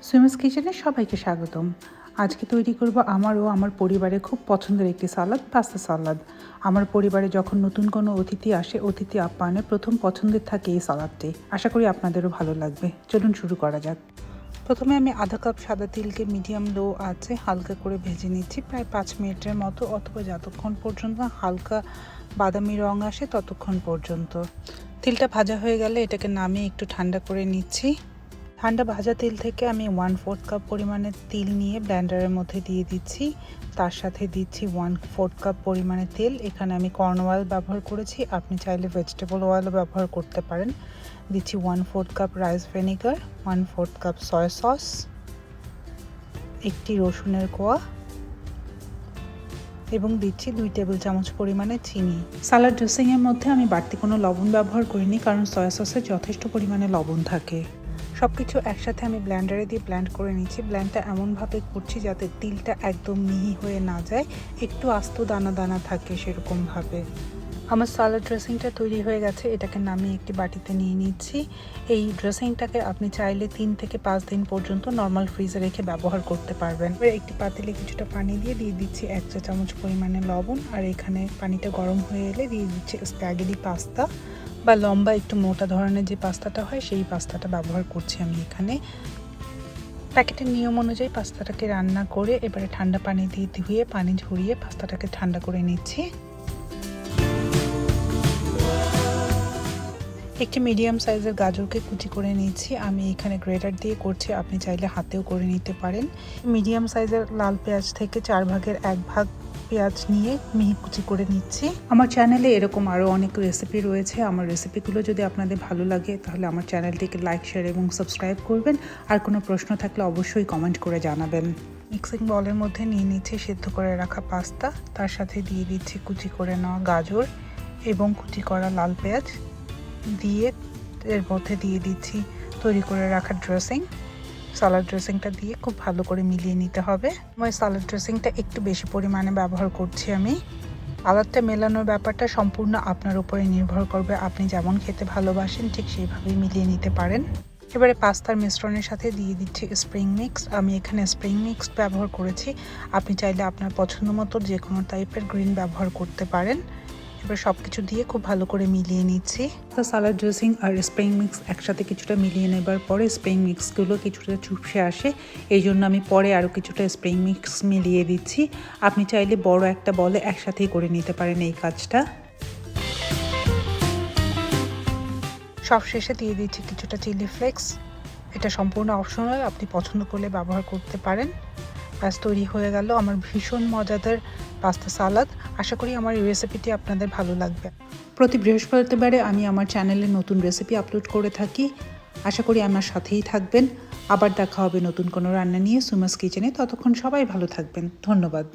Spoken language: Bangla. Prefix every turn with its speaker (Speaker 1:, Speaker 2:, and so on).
Speaker 1: সুমাস কিচেনে সবাইকে স্বাগতম। আজকে তৈরি করব আমার ও আমার পরিবারের খুব পছন্দের একটি সালাদ, পাস্তা সালাদ। আমার পরিবারে যখন নতুন কোনো অতিথি আসে, অতিথি আপ্যায়নের প্রথম পছন্দের থাকে এই সালাদটি। আশা করি আপনাদেরও ভালো লাগবে। চলুন শুরু করা যাক। প্রথমে আমি আধা কাপ সাদা তিলকে মিডিয়াম লো আঁচে হালকা করে ভেজে নিচ্ছি, প্রায় 5 মিনিটের মতো, অথবা যতক্ষণ পর্যন্ত হালকা বাদামি রং আসে ততক্ষণ পর্যন্ত। তিলটা ভাজা হয়ে গেলে এটাকে নামিয়ে একটু ঠান্ডা করে নিচ্ছি। ঠান্ডা ভাজা তেল থেকে আমি 1/4 কাপ পরিমাণের তিল নিয়ে ব্লেন্ডারের মধ্যে দিয়ে দিচ্ছি। তার সাথে দিচ্ছি 1/4 কাপ পরিমাণে তেল। এখানে আমি কর্ন অয়েল ব্যবহার করেছি, আপনি চাইলে ভেজিটেবল অয়েলও ব্যবহার করতে পারেন। দিচ্ছি 1/4 cup rice vinegar, 1/4 cup soya sauce, একটি রসুনের কোয়া এবং দিচ্ছি 2 টেবিল চামচ পরিমাণে চিনি। সালাড ড্রেসিংয়ের মধ্যে আমি বাড়তি কোনো লবণ ব্যবহার করিনি, কারণ সয়া সসে যথেষ্ট পরিমাণে লবণ থাকে। সব কিছু একসাথে আমি ব্লেন্ডারে দিয়ে ব্লেন্ড করে নিচ্ছি। ব্লেন্ডটা এমনভাবে করছি যাতে তিলটা একদম মিহি হয়ে না যায়, একটু আস্ত দানা দানা থাকে সেরকমভাবে। আমার সালাড ড্রেসিংটা তৈরি হয়ে গেছে, এটাকে নামিয়ে একটি বাটিতে নিয়ে নিচ্ছি। এই ড্রেসিংটাকে আপনি চাইলে 3 থেকে 5 দিন পর্যন্ত নর্মাল ফ্রিজে রেখে ব্যবহার করতে পারবেন। এবার একটি পাতিলে কিছুটা পানি দিয়ে দিচ্ছি 1 চা চামচ পরিমাণে লবণ, আর এখানে পানিটা গরম হয়ে এলে দিয়ে দিচ্ছি স্প্যাগেটি পাস্তা বা লম্বা একটু মোটা ধরনের যে পাস্তাটা হয় সেই পাস্তাটা ব্যবহার করছি আমি এখানে। প্যাকেটের নিয়ম অনুযায়ী পাস্তাটাকে রান্না করে এবারে ঠান্ডা পানি দিয়ে ধুয়ে পানি ঝরিয়ে পাস্তাটাকে ঠান্ডা করে নিচ্ছি। একটি মিডিয়াম সাইজের গাজরকে কুচি করে নিচ্ছি। আমি এখানে গ্রেটার দিয়ে করছি, আপনি চাইলে হাতেও করে নিতে পারেন। মিডিয়াম সাইজের লাল পেঁয়াজ থেকে 4 ভাগের 1 ভাগ পেঁয়াজ নিয়ে মিহি কুচি করে নিচ্ছি। আমার চ্যানেলে এরকম আরও অনেক রেসিপি রয়েছে। আমার রেসিপিগুলো যদি আপনাদের ভালো লাগে তাহলে আমার চ্যানেলটিকে লাইক, শেয়ার এবং সাবস্ক্রাইব করবেন। আর কোনো প্রশ্ন থাকলে অবশ্যই কমেন্ট করে জানাবেন। মিক্সিং বলের মধ্যে নিয়ে নিচ্ছি সিদ্ধ করে রাখা পাস্তা, তার সাথে দিয়ে দিচ্ছি কুচি করে নেওয়া গাজর এবং কুচি করা লাল পেঁয়াজ দিয়ে এর মধ্যে দিয়ে দিচ্ছি তৈরি করে রাখা ড্রেসিং। সালাড ড্রেসিংটা দিয়ে খুব ভালো করে মিলিয়ে নিতে হবে। আমি সালাড ড্রেসিংটা একটু বেশি পরিমাণে ব্যবহার করছি। আমি সালাদটা মেলানোর ব্যাপারটা সম্পূর্ণ আপনার উপরে নির্ভর করবে, আপনি যেমন খেতে ভালোবাসেন ঠিক সেইভাবেই মিলিয়ে নিতে পারেন। এবারে পাস্তার মিশ্রণের সাথে দিয়ে দিচ্ছি স্প্রিং মিক্স। আমি এখানে স্প্রিং মিক্স ব্যবহার করেছি, আপনি চাইলে আপনার পছন্দ মতো যে কোনো টাইপের গ্রিন ব্যবহার করতে পারেন। এবার সব কিছু দিয়ে খুব ভালো করে মিলিয়ে নিচ্ছি। সালাড ড্রেসিং আর স্প্রিং মিক্স একসাথে কিছুটা মিলিয়ে নেবার পরে স্প্রিং মিক্সগুলো কিছুটা চুপসে আসে, এই জন্য আমি পরে আরও কিছুটা স্প্রিং মিক্স মিলিয়ে দিচ্ছি। আপনি চাইলে বড় একটা বলে একসাথেই করে নিতে পারেন এই কাজটা। সব শেষে দিয়ে দিচ্ছি কিছুটা চিলি ফ্লেক্স। এটা সম্পূর্ণ অপশনাল, আপনি পছন্দ করলে ব্যবহার করতে পারেন। ব্যাস তৈরি হয়ে গেল আমার ভীষণ মজাদার পাস্তা সালাদ। আশা করি আমার এই রেসিপিটি আপনাদের ভালো লাগবে। প্রতি বৃহস্পতিবারে আমি আমার চ্যানেলে নতুন রেসিপি আপলোড করে থাকি। আশা করি আমার সাথেই থাকবেন। আবার দেখা হবে নতুন কোনো রান্না নিয়ে সুমাস কিচেনে। ততক্ষণ সবাই ভালো থাকবেন। ধন্যবাদ।